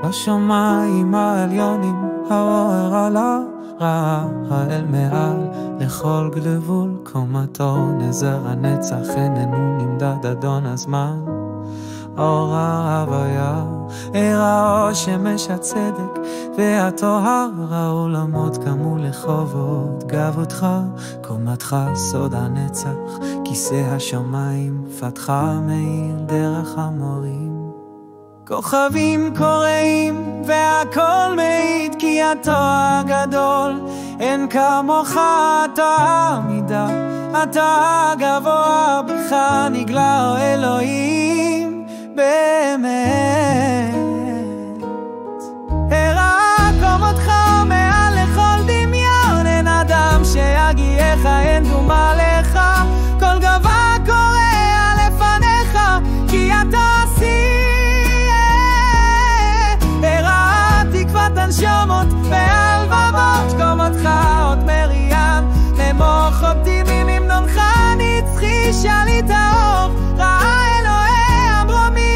בשמיים העליונים האור עלה, ראה האל מעל לכל גבול קומתו, נזר הנצח איננו נמדד אדון הזמן. אור ההוויה הראה שמש הצדק והטוהר, העולמות קמו לחובות גבותך, קומתך סוד הנצח, כיסא השמיים פתחה מאיר דרך המורים. כוכבים קוראים והכל מעיד כי אתה הגדול, אין כמוך, אתה העמידה, אתה הגבוה, בך נגלה אלוהים באמת. הראה קומתך מעל לכל דמיון, אין אדם שיגיעך, אין דומה לך, כל גבה קורא לפניך כי אתה הנשמות והלבבות, קומתך עוד מרים, נמוך אופטימי ממנונך נצחי, שליט האור, ראה אלוהי המרומים.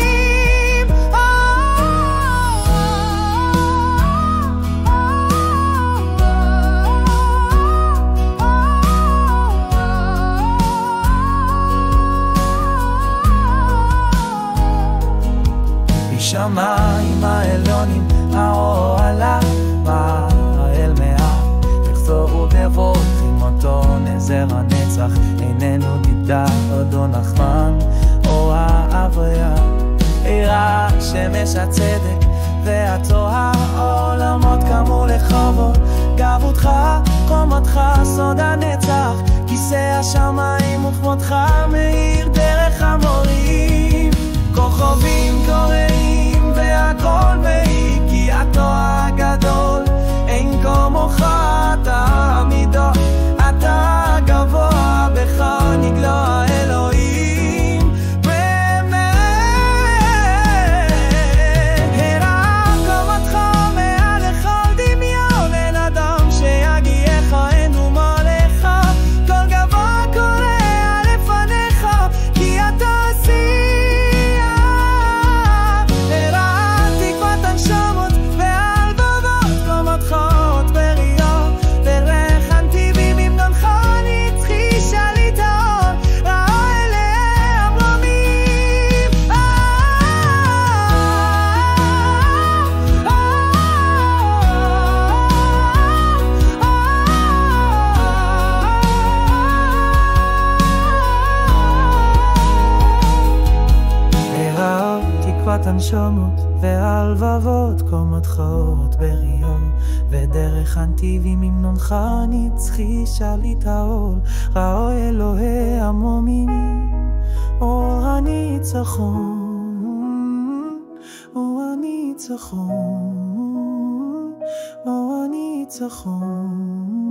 בשמיים העליונים האור עלה, האל מעל לחזור ובבוכים אותו, נזר הנצח איננו נמדד אדון נחמן. אור ההוויה הראה שמש הצדק והטוהר, העולמות קמו לחובות גבותך, קומתך סוד הנצח, כיסא השמיים וכמותך מאיר דרך המורים. כוכבים קוראים והכל מעיד כי אתה הגדול, אין כמוך, אתה העמידה, אתה הגבוה, בך נגלה אלוהים באמת. הראה קומתך מעל לכל דמיון, אין אדם שיגיעך, אין דומה לך, כל גבה קורא לפניך כי אתה הנשמות והלבבות, קומתך עוד בריון, ודרך הנתיבים ממנונך נצחי, שליט העול, ראה אלוהי המרומים. אור הניצחון, אור הניצחון, אור הניצחון.